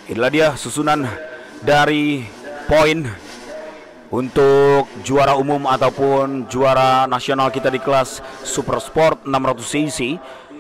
Inilah dia susunan dari poin untuk juara umum ataupun juara nasional kita di kelas Super Sport 600 cc.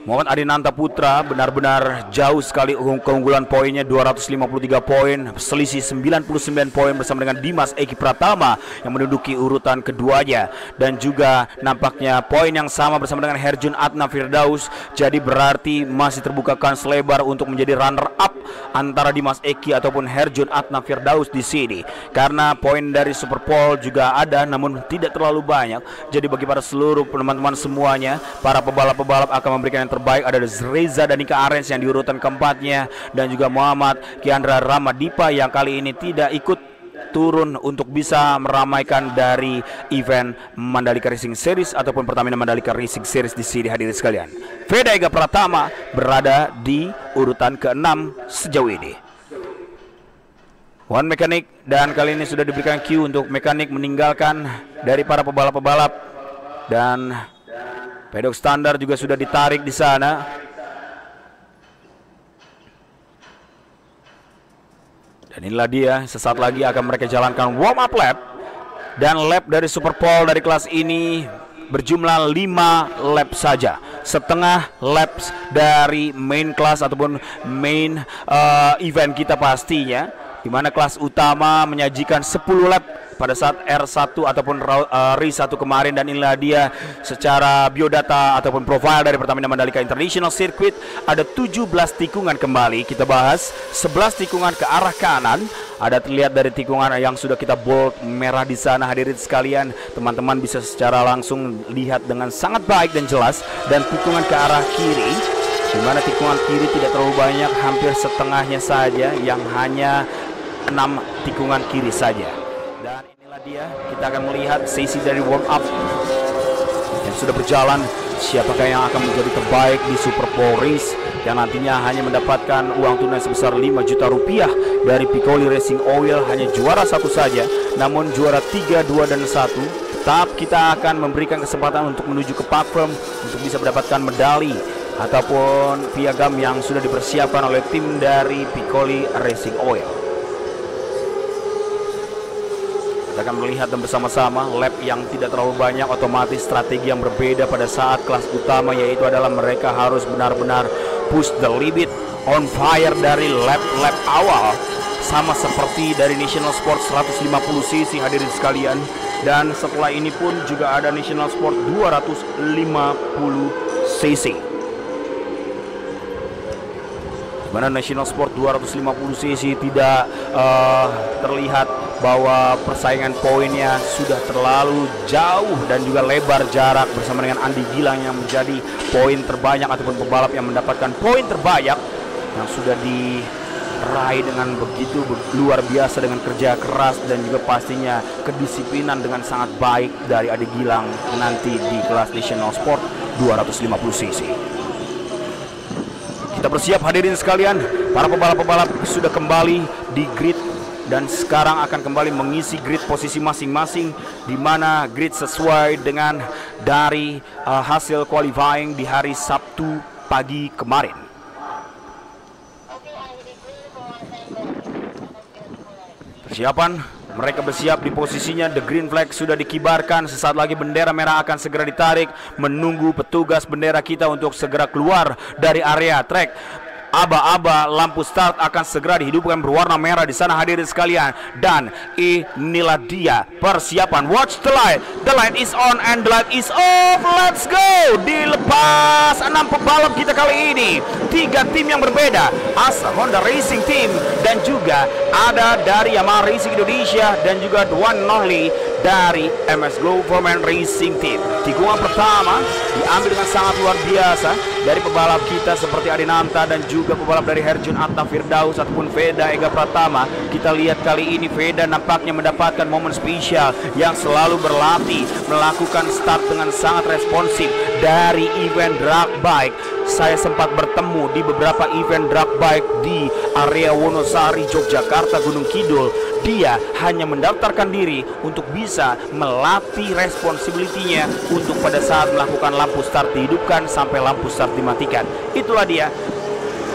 Muhammad Adinanta Putra benar-benar jauh sekali keunggulan poinnya 253 poin, selisih 99 poin bersama dengan Dimas Eki Pratama yang menduduki urutan keduanya, dan juga nampaknya poin yang sama bersama dengan Herjun Adna Firdaus. Jadi berarti masih terbuka kans lebar untuk menjadi runner up antara Dimas Eki ataupun Herjun Adna Firdaus di sini, karena poin dari Superpole juga ada namun tidak terlalu banyak. Jadi bagi para seluruh teman-teman semuanya, para pebalap-pebalap akan memberikan yang terbaik. Ada Reza Danika Arens yang di urutan keempatnya, dan juga Muhammad Kiandra Ramadipa yang kali ini tidak ikut turun untuk bisa meramaikan dari event Mandalika Racing Series ataupun Pertamina Mandalika Racing Series di sini. Hadirin sekalian, Veda Ega Pratama berada di urutan ke-6 sejauh ini. One mekanik, dan kali ini sudah diberikan cue untuk mekanik meninggalkan dari para pebalap-pebalap, dan pedok standar juga sudah ditarik di sana. Dan inilah dia, sesaat lagi akan mereka jalankan warm up lap. Dan lap dari Superpole dari kelas ini berjumlah 5 lap saja, setengah laps dari main class ataupun main event kita pastinya, di mana kelas utama menyajikan 10 lap pada saat R1 ataupun RI1 kemarin. Dan inilah dia secara biodata ataupun profile dari Pertamina Mandalika International Circuit. Ada 17 tikungan kembali kita bahas, 11 tikungan ke arah kanan. Ada terlihat dari tikungan yang sudah kita bold merah di sana. Hadirin sekalian, teman-teman bisa secara langsung lihat dengan sangat baik dan jelas. Dan tikungan ke arah kiri, di mana tikungan kiri tidak terlalu banyak, hampir setengahnya saja, yang hanya 6 tikungan kiri saja. Dan inilah dia, kita akan melihat sesi dari warm up yang sudah berjalan. Siapakah yang akan menjadi terbaik di Superpole Race yang nantinya hanya mendapatkan uang tunai sebesar 5 juta rupiah dari Piccoli Racing Oil. Hanya juara satu saja, namun juara 3, 2, dan 1 tetap kita akan memberikan kesempatan untuk menuju ke platform untuk bisa mendapatkan medali ataupun piagam yang sudah dipersiapkan oleh tim dari Piccoli Racing Oil. Kita akan melihat dan bersama-sama lap yang tidak terlalu banyak, otomatis strategi yang berbeda pada saat kelas utama, yaitu adalah mereka harus benar-benar push the limit, on fire dari lap-lap awal, sama seperti dari National Sport 150 cc hadirin sekalian. Dan setelah ini pun juga ada National Sport 250 cc, dimana National Sport 250 cc tidak terlihat bahwa persaingan poinnya sudah terlalu jauh dan juga lebar jarak bersama dengan Andi Gilang yang menjadi poin terbanyak ataupun pebalap yang mendapatkan poin terbanyak, yang sudah diraih dengan begitu luar biasa dengan kerja keras dan juga pastinya kedisiplinan dengan sangat baik dari Andi Gilang nanti di kelas National Sport 250 cc. Kita bersiap hadirin sekalian, para pebalap-pebalap sudah kembali di grid dan sekarang akan kembali mengisi grid posisi masing-masing, di mana grid sesuai dengan dari hasil qualifying di hari Sabtu pagi kemarin. Persiapan, mereka bersiap di posisinya, the green flag sudah dikibarkan. Sesaat lagi bendera merah akan segera ditarik, menunggu petugas bendera kita untuk segera keluar dari area track. Aba-aba lampu start akan segera dihidupkan berwarna merah di sana hadirin sekalian. Dan inilah dia persiapan. Watch the light is on and the light is off. Let's go. Dilepas 6 pebalap kita kali ini, 3 tim yang berbeda, Asa Honda Racing Team, dan juga ada dari Yamaha Racing Indonesia, dan juga the one and only dari MS Government Racing Team. Tikungan pertama diambil dengan sangat luar biasa dari pebalap kita seperti Adinanta dan juga pebalap dari Herjun Adna Firdaus ataupun Veda Ega Pratama. Kita lihat kali ini Veda nampaknya mendapatkan momen spesial yang selalu berlatih melakukan start dengan sangat responsif dari event drag bike. Saya sempat bertemu di beberapa event drag bike di area Wonosari, Yogyakarta, Gunung Kidul. Dia hanya mendaftarkan diri untuk bisa melatih responsibility-nya untuk pada saat melakukan lampu start dihidupkan sampai lampu start dimatikan. Itulah dia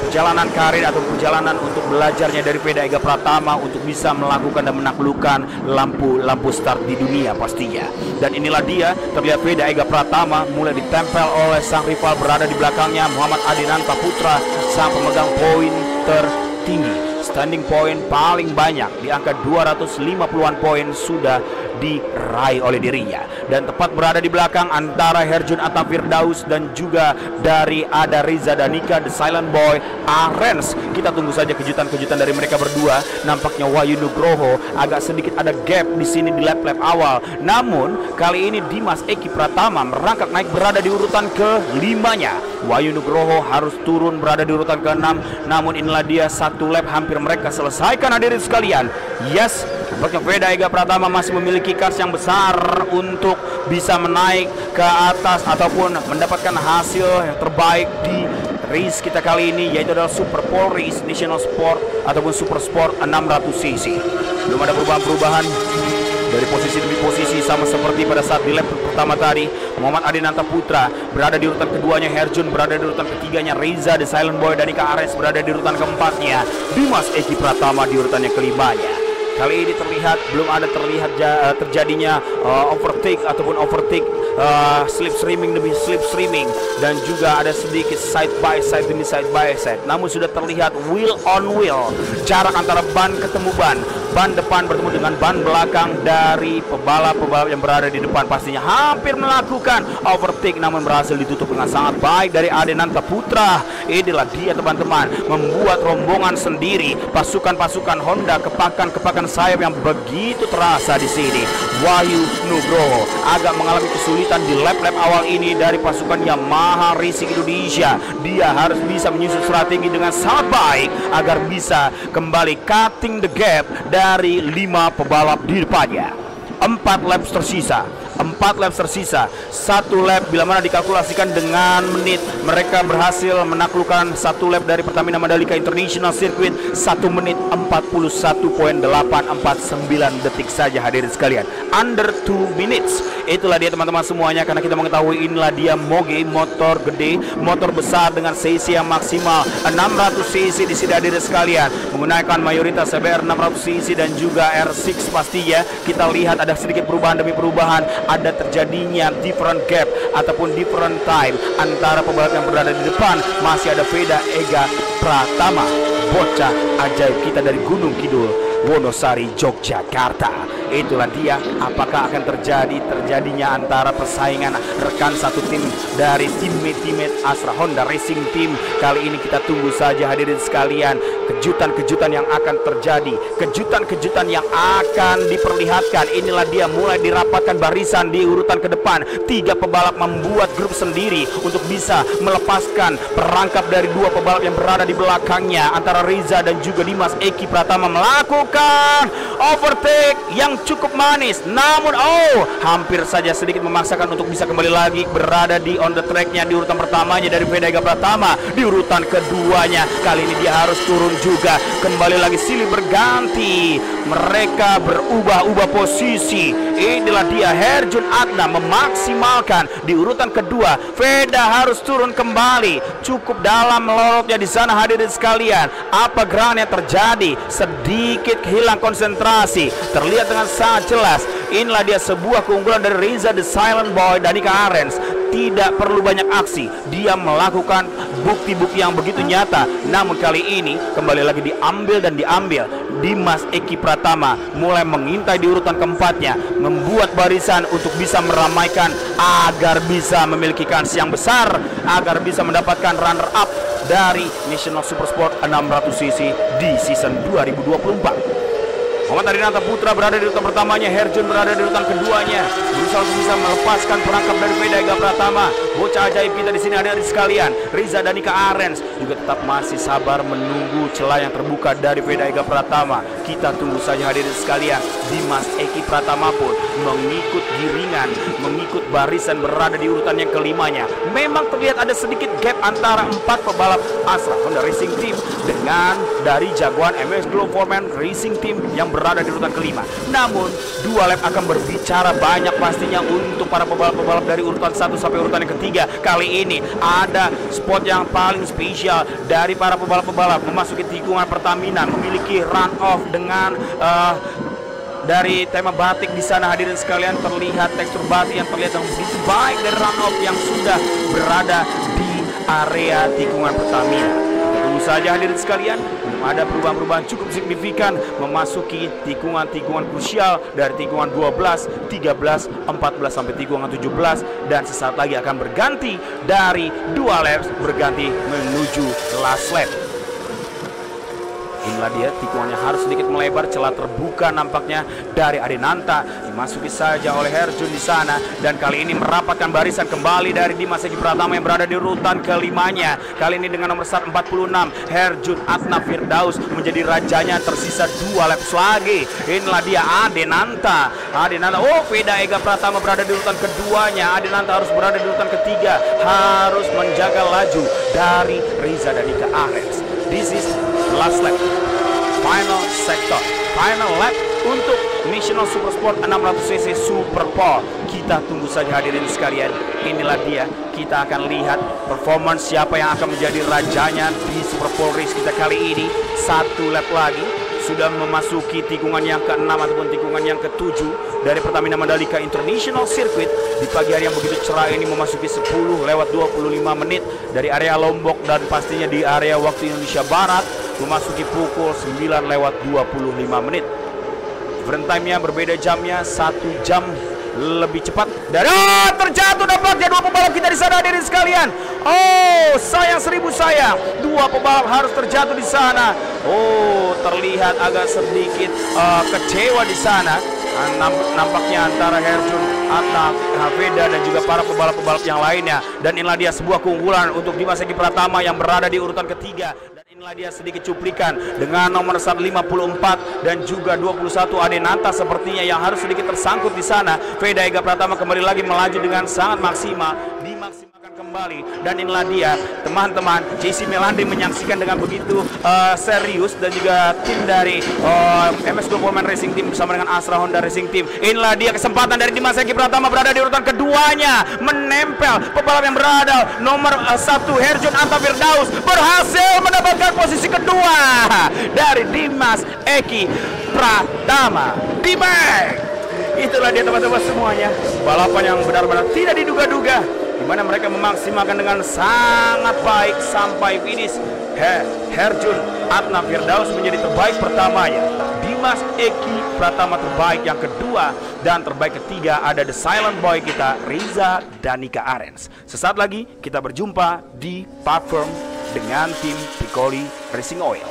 perjalanan karir atau perjalanan untuk belajarnya dari Veda Ega Pratama untuk bisa melakukan dan menaklukkan lampu start di dunia pastinya. Dan inilah dia, terlihat Veda Ega Pratama mulai ditempel oleh sang rival berada di belakangnya, Muhammad Adinanta Putra, sang pemegang poin tertinggi. Standing point paling banyak di angka 250-an poin sudah diraih oleh dirinya, dan tepat berada di belakang antara Herjun Atta Firdaus dan juga dari ada Riza Danika The Silent Boy Arens. Kita tunggu saja kejutan-kejutan dari mereka berdua. Nampaknya Wahyu Nugroho agak sedikit ada gap di sini di lap-lap awal. Namun kali ini Dimas Eki Pratama merangkak naik berada di urutan ke-5-nya. Wahyu Nugroho harus turun berada di urutan ke-6. Namun inilah dia, satu lap hampir mereka selesaikan hadirin sekalian. Yes, nampaknya Veda Ega Pratama masih memiliki kars yang besar untuk bisa menaik ke atas ataupun mendapatkan hasil yang terbaik di race kita kali ini, yaitu adalah Super Pole Race National Sport ataupun Super Sport 600cc. Belum ada perubahan-perubahan dari posisi demi posisi, sama seperti pada saat di lap pertama tadi. Muhammad Adinanta Putra berada di urutan keduanya, Herjun berada di urutan ketiganya, Reza The Silent Boy Danika Ares berada di urutan keempatnya, Dimas Eki Pratama di urutannya ke-5-nya. Kali ini belum ada terjadinya overtake ataupun overtake, slipstreaming demi slipstreaming, dan juga ada sedikit side by side demi side by side. Namun sudah terlihat wheel on wheel, jarak antara ban ketemu ban depan bertemu dengan ban belakang dari pebalap-pebalap yang berada di depan, pastinya hampir melakukan overtake namun berhasil ditutup dengan sangat baik dari Adinanta Putra. Inilah dia teman-teman, membuat rombongan sendiri, pasukan-pasukan Honda, kepakan sayap yang begitu terasa di sini. Wahyu Nugroho agak mengalami kesulitan di lap-lap awal ini dari pasukan Yamaha Racing Indonesia. Dia harus bisa menyusun strategi dengan sangat baik agar bisa kembali cutting the gap dari 5 pebalap di depannya. 4 laps tersisa. 1 lap bila mana dikalkulasikan dengan menit, mereka berhasil menaklukkan 1 lap dari Pertamina Mandalika International Circuit 1 menit 41.849 detik saja hadirin sekalian. Under 2 minutes. Itulah dia teman-teman semuanya, karena kita mengetahui inilah dia Moge, motor gede, motor besar dengan cc yang maksimal 600 cc di sini hadirin sekalian, menggunakan mayoritas CBR 600 cc dan juga R6 pastinya. Kita lihat ada sedikit perubahan demi perubahan, ada terjadinya different gap ataupun different time antara pembalap yang berada di depan. Masih ada Veda Ega Pratama, bocah ajaib kita dari Gunung Kidul, Wonosari, Yogyakarta. Itulah dia, apakah akan terjadinya antara persaingan rekan satu tim dari teammate Astra Honda Racing Team. Kali ini kita tunggu saja hadirin sekalian, kejutan-kejutan yang akan terjadi, kejutan-kejutan yang akan diperlihatkan. Inilah dia, mulai dirapatkan barisan di urutan ke depan. 3 pebalap membuat grup sendiri untuk bisa melepaskan perangkap dari 2 pebalap yang berada di belakangnya, antara Riza dan juga Dimas Eki Pratama melakukan overtake yang cukup manis, namun hampir saja sedikit memaksakan untuk bisa kembali lagi berada di on the track-nya di urutan pertamanya dari Veda Ega Pratama. Di urutan keduanya kali ini dia harus turun juga, kembali lagi silih berganti, mereka berubah-ubah posisi. Inilah dia, Herjun Adna memaksimalkan di urutan kedua, Veda harus turun kembali, cukup dalam melorotnya di sana hadirin sekalian. Apa gerangan yang terjadi? Sedikit hilang konsentrasi, terlihat dengan sangat jelas. Inilah dia sebuah keunggulan dari Reza The Silent Boy Danika Arens. Tidak perlu banyak aksi, dia melakukan bukti-bukti yang begitu nyata. Namun kali ini kembali lagi diambil. Dimas Eki Pratama mulai mengintai di urutan keempatnya, membuat barisan untuk bisa meramaikan agar bisa memiliki kans yang besar, agar bisa mendapatkan runner up dari National Super Sport 600cc di season 2024. Muhammad Adinanta Putra berada di urutan pertamanya, Herjun berada di urutan keduanya, berusaha untuk bisa melepaskan perangkap dari Veda Ega Pratama. Bocah ajaib kita di sini ada di sekalian, Riza Danika Arens juga tetap masih sabar menunggu celah yang terbuka dari Veda Ega Pratama. Kita tunggu saja hadirin sekalian. Dimas Eki Pratama pun mengikut giringan, mengikut barisan berada di urutan yang ke-5-nya. Memang terlihat ada sedikit gap antara 4 pebalap Astra Honda Racing Team dan dengan dari jagoan MS Global Foreman Racing Team yang berada di urutan kelima. Namun 2 lap akan berbicara banyak pastinya untuk para pebalap-pebalap dari urutan 1 sampai urutan yang ketiga. Kali ini ada spot yang paling spesial dari para pebalap-pebalap memasuki tikungan Pertamina, memiliki run off dengan dari tema batik di sana. Hadirin sekalian, terlihat tekstur batik yang terlihat yang begitu baik dari run off yang sudah berada di area tikungan Pertamina. Tunggu saja hadirin sekalian, belum ada perubahan-perubahan cukup signifikan memasuki tikungan-tikungan krusial dari tikungan 12, 13, 14 sampai tikungan 17, dan sesaat lagi akan berganti dari 2 laps berganti menuju last lap. Inilah dia, tikungannya harus sedikit melebar, celah terbuka nampaknya dari Adenanta, dimasuki saja oleh Herjun di sana, dan kali ini merapatkan barisan kembali dari Dimas Eki Pratama yang berada di urutan kelimanya. Kali ini dengan nomor start 46, Herjun Adna Firdaus menjadi rajanya, tersisa 2 laps lagi. Inilah dia Adenanta, oh Veda Ega Pratama berada di urutan keduanya, Adenanta harus berada di urutan ketiga, harus menjaga laju dari Riza Danika Arens. This is last lap, final sector, final lap untuk National Supersport 600cc Super Pole. Kita tunggu saja hadirin sekalian. Inilah dia, kita akan lihat performance siapa yang akan menjadi rajanya di Super Pole race kita kali ini. 1 lap lagi sudah memasuki tikungan yang ke-6 ataupun tikungan yang ke-7 dari Pertamina Mandalika International Circuit di pagi hari yang begitu cerah ini, memasuki 10 lewat 25 menit dari area Lombok dan pastinya di area waktu Indonesia Barat memasuki pukul 9 lewat 25 menit. Different time-nya berbeda jamnya, 1 jam lebih cepat dari terjatuh dampaknya 2 pebalap kita di sana hadirin sekalian. Oh, sayang 1000 sayang, 2 pebalap harus terjatuh di sana. Oh, terlihat agak sedikit kecewa di sana. Nampaknya antara Herjun, Atna, Veda dan juga para pebalap-pebalap yang lainnya. Dan inilah dia sebuah keunggulan untuk Dimas Eki Pratama yang berada di urutan ketiga. Dan inilah dia sedikit cuplikan dengan nomor 154 dan juga 21 Adenanta sepertinya yang harus sedikit tersangkut di sana. Veda Ega Pratama kembali lagi melaju dengan sangat maksimal, dimaksimalkan kembali. Dan inilah dia teman-teman, JC Melandi menyaksikan dengan begitu serius, dan juga tim dari MS Global Racing Team bersama dengan Astra Honda Racing Team. Inilah dia kesempatan dari Dimas Eki Pratama berada di urutan keduanya, menempel pebalap yang berada nomor 1 Herjun Anta Firdaus, berhasil mendapatkan posisi kedua dari Dimas Eki Pratama. Dimas, itulah dia teman-teman semuanya, balapan yang benar-benar tidak diduga-duga, di mana mereka memaksimalkan dengan sangat baik sampai finish. Herjun Adna Firdaus menjadi terbaik pertamanya, Dimas Eki Pratama terbaik yang kedua, dan terbaik ketiga ada The Silent Boy kita, Riza Danika Arens. Sesaat lagi kita berjumpa di platform dengan tim Piccoli Racing Oil.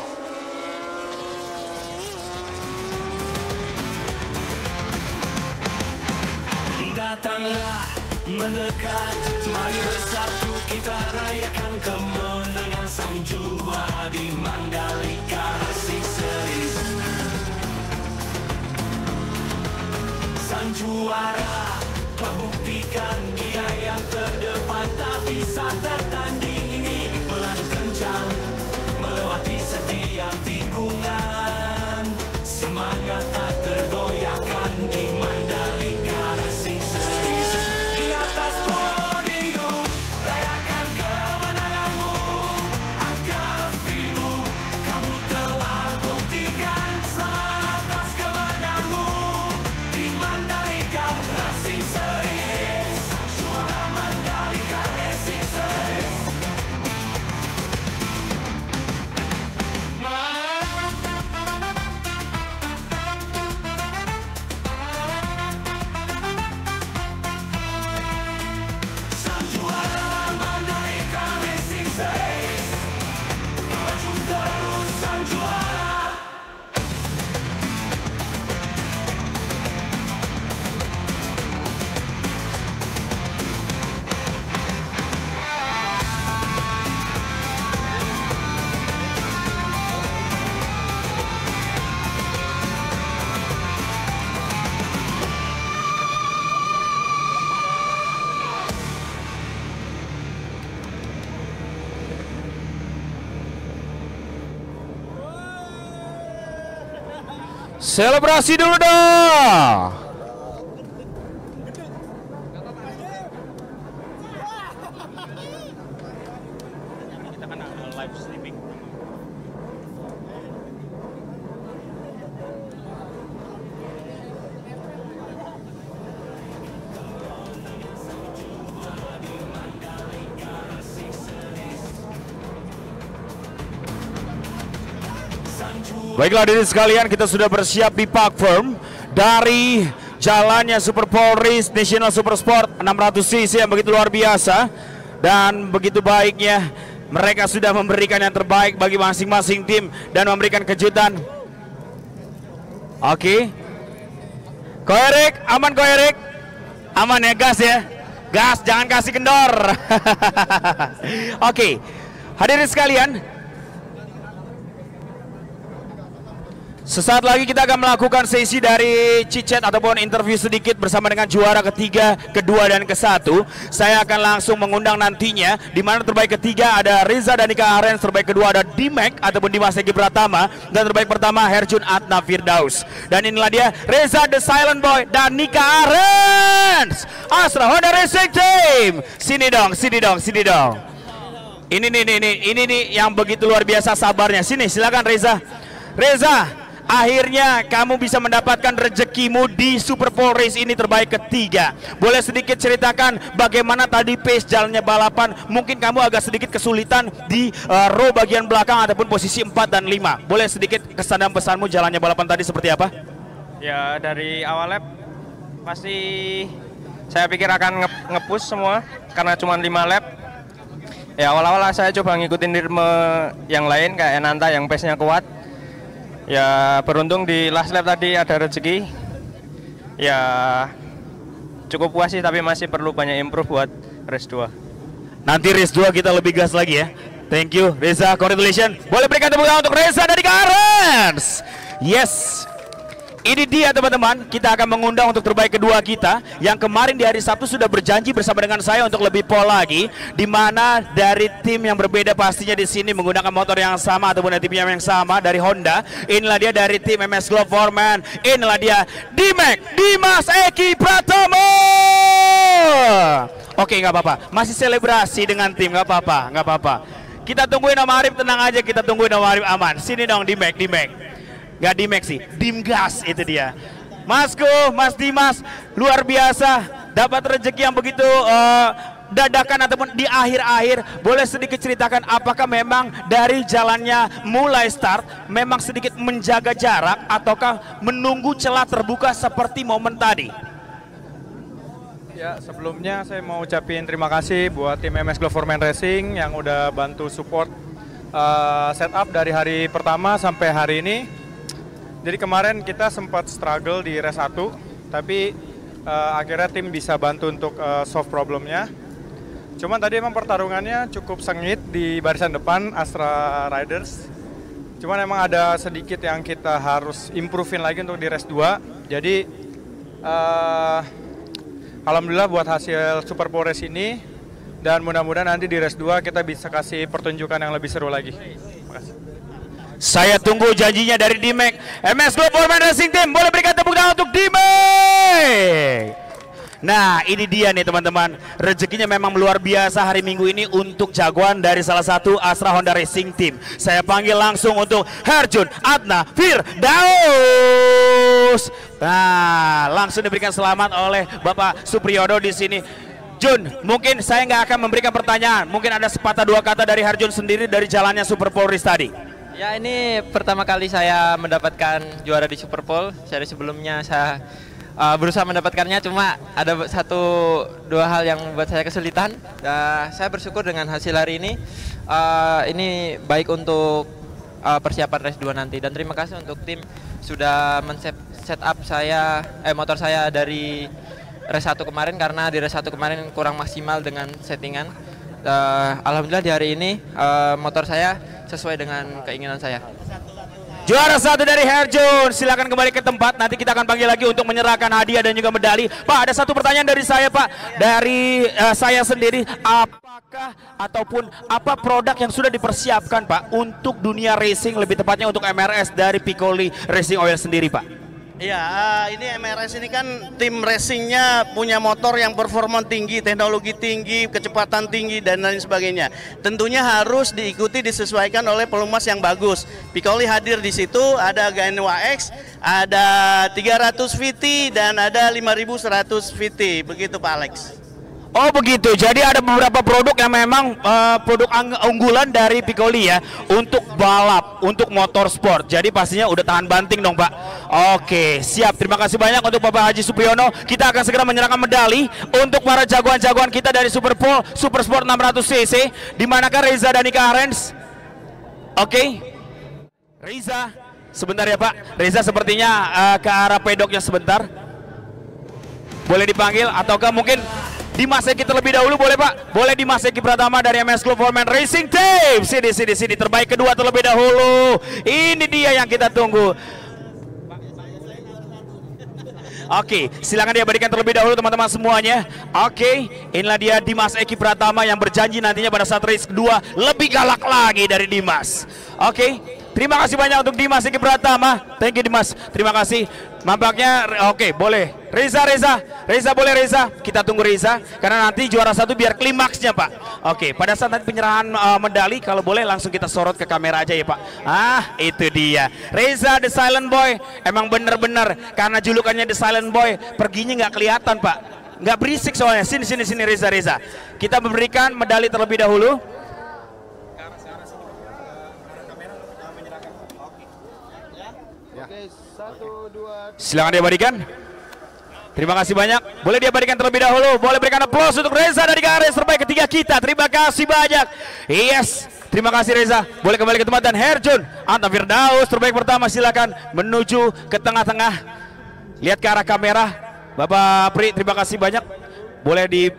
Datanglah mendekat, mari bersatu kita rayakan kemenangan sang juara di Mandalika Racing Series. Sang juara membuktikan dia yang terdepan, tak bisa tertanding ini pelan kencang melewati setiap tikungan, semangat tak tergoyahkan di Mandalika Racing Series. Di atas podium rayakan kemenanganmu, angkat pilu, kamu telah buktikan atas kemenanganmu di Mandalika Selebrasi dulu dong. Kita kan live streaming. Baiklah hadirin sekalian, kita sudah bersiap di Park Firm dari jalannya Super Pole Race National Super Sport 600cc yang begitu luar biasa dan begitu baiknya. Mereka sudah memberikan yang terbaik bagi masing-masing tim dan memberikan kejutan. Oke. Ko Erik, aman Ko Erik? Aman ya, gas ya? Gas, jangan kasih kendor. Oke. Hadirin sekalian, sesaat lagi kita akan melakukan sesi dari chit-chat ataupun interview sedikit bersama dengan juara ketiga, kedua, dan ke-1. Saya akan langsung mengundang nantinya, di mana terbaik ketiga ada Reza Danika Arens, terbaik kedua ada Dimek ataupun Dimas Egi Pratama, dan terbaik pertama Herjun Adna Firdaus. Dan inilah dia Reza The Silent Boy dan Nika Arens, Astra Honda Racing Team. Sini dong, sini dong, sini dong. Ini nih yang begitu luar biasa sabarnya. Sini, silakan Reza. Reza, akhirnya kamu bisa mendapatkan rezekimu di Super Pole Race ini terbaik ketiga. Boleh sedikit ceritakan bagaimana tadi pace jalannya balapan? Mungkin kamu agak sedikit kesulitan di row bagian belakang ataupun posisi 4 dan 5. Boleh sedikit kesan dan pesanmu jalannya balapan tadi seperti apa? Ya, dari awal lap pasti saya pikir akan nge-push semua karena cuma 5 lap. Ya, awal-awal saya coba ngikutin ritme yang lain kayak Enanta yang pace-nya kuat. Ya, beruntung di last lap tadi ada rezeki. Ya, cukup puas sih, tapi masih perlu banyak improve buat race 2. Nanti race 2 kita lebih gas lagi ya. Thank you Reza, congratulations. Boleh berikan tepuk tangan untuk Reza dari Arens. Yes. Ini dia teman-teman, kita akan mengundang untuk terbaik kedua kita yang kemarin di hari Sabtu sudah berjanji bersama dengan saya untuk lebih pole lagi, di mana dari tim yang berbeda pastinya di sini menggunakan motor yang sama ataupun tim yang sama dari Honda. Inilah dia dari tim MS Glove Foreman. Inilah dia Dimek Dimas Eki Pratama. Oke, nggak apa-apa, masih selebrasi dengan tim, nggak apa-apa, nggak apa-apa. Kita tungguin Om Arif, tenang aja, kita tungguin Om Arif aman. Sini dong Dimek. Gak Dimek sih, Dimgas itu dia. Masku, Mas Dimas, luar biasa dapat rezeki yang begitu dadakan ataupun di akhir-akhir. Boleh sedikit ceritakan apakah memang dari jalannya mulai start memang sedikit menjaga jarak ataukah menunggu celah terbuka seperti momen tadi? Ya, sebelumnya saya mau ucapin terima kasih buat tim MS Glove Foreman Racing yang udah bantu support setup dari hari pertama sampai hari ini. Jadi kemarin kita sempat struggle di race 1, tapi akhirnya tim bisa bantu untuk solve problemnya. Cuman tadi emang pertarungannya cukup sengit di barisan depan Astra Riders. Cuman emang ada sedikit yang kita harus improvein lagi untuk di race 2. Jadi alhamdulillah buat hasil Super Pole Race ini, dan mudah-mudahan nanti di race 2 kita bisa kasih pertunjukan yang lebih seru lagi. Terima kasih. Saya tunggu janjinya dari Dimek MS Glove Foreman Racing Team. Boleh berikan tepuk tangan untuk Dimek. Nah, ini dia nih teman-teman, rezekinya memang luar biasa hari Minggu ini untuk jagoan dari salah satu Astra Honda Racing Team. Saya panggil langsung untuk Herjun Adna Firdaus. Nah, langsung diberikan selamat oleh Bapak Supriyodo di sini. Jun, mungkin saya nggak akan memberikan pertanyaan, mungkin ada sepatah dua kata dari Herjun sendiri dari jalannya Super Pole Race tadi. Ya, ini pertama kali saya mendapatkan juara di Super Pole. Seri sebelumnya saya berusaha mendapatkannya, cuma ada dua hal yang membuat saya kesulitan. Saya bersyukur dengan hasil hari ini. Ini baik untuk persiapan race 2 nanti. Dan terima kasih untuk tim sudah men-set up motor saya dari race 1 kemarin, karena di race 1 kemarin kurang maksimal dengan settingan. Alhamdulillah di hari ini motor saya sesuai dengan keinginan saya. Juara 1 dari Herjun, silakan kembali ke tempat. Nanti kita akan panggil lagi untuk menyerahkan hadiah dan juga medali. Pak, ada satu pertanyaan dari saya, Pak. Dari saya sendiri, apakah Ataupun apa produk yang sudah dipersiapkan Pak untuk dunia racing, lebih tepatnya untuk MRS dari Piccoli Racing Oil sendiri Pak? Iya, ini MRS ini kan tim racingnya punya motor yang performa tinggi, teknologi tinggi, kecepatan tinggi dan lain sebagainya. Tentunya harus diikuti, disesuaikan oleh pelumas yang bagus. Piccoli hadir di situ, ada Gaianwa X, ada 300 VT dan ada 5100 VT, begitu Pak Alex. Oh begitu, jadi ada beberapa produk yang memang produk unggulan dari Piccoli ya untuk balap, untuk motorsport. Jadi pastinya udah tahan banting dong Pak. Oke, siap. Terima kasih banyak untuk Bapak Haji Supriyono. Kita akan segera menyerahkan medali untuk para jagoan-jagoan kita dari Superpole Super Sport 600cc. Di manakah Reza dan Ika Arens? Oke, Reza, sebentar ya Pak. Reza sepertinya ke arah pedoknya sebentar. Boleh dipanggil ataukah mungkin Dimas Eki terlebih dahulu, boleh Pak? Boleh Dimas Eki Pratama dari MS Glove Foreman Racing Team. Sini, terbaik kedua terlebih dahulu. Ini dia yang kita tunggu. Oke, silakan dia berikan terlebih dahulu teman-teman semuanya. Oke, inilah dia Dimas Eki Pratama yang berjanji nantinya pada saat race kedua lebih galak lagi dari Dimas. Oke, terima kasih banyak untuk Dimas Eki Pratama. Thank you Dimas, terima kasih. Nampaknya oke, boleh. Reza boleh Reza. Kita tunggu Reza karena nanti juara satu biar klimaksnya Pak. Oke, pada saat nanti penyerahan medali kalau boleh langsung kita sorot ke kamera aja ya Pak. Ah, itu dia. Reza the Silent Boy. Emang bener-bener karena julukannya the Silent Boy, perginya nggak kelihatan Pak. Nggak berisik soalnya. Sini Reza. Kita memberikan medali terlebih dahulu. Silakan dia berikan. Terima kasih banyak. Boleh dia berikan terlebih dahulu. Boleh berikan aplaus untuk Reza dari Gares terbaik ketiga kita. Terima kasih banyak. Yes. Terima kasih Reza. Boleh kembali ke tempat dan Herjun Anta Firdaus terbaik pertama, silakan menuju ke tengah-tengah. Lihat ke arah kamera. Bapak Pri, terima kasih banyak. Boleh di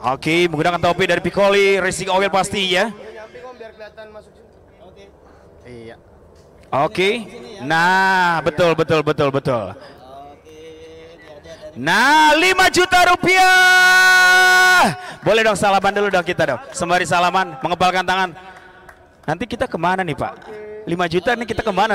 Oke, menggunakan topi dari Piccoli Racing Oil pasti ya. Iya. Oke, nah betul. Nah 5 juta rupiah. Boleh dong salaman dulu dong kita dong. Sembari salaman, mengepalkan tangan. Nanti kita kemana nih Pak? 5 juta ini kita kemana?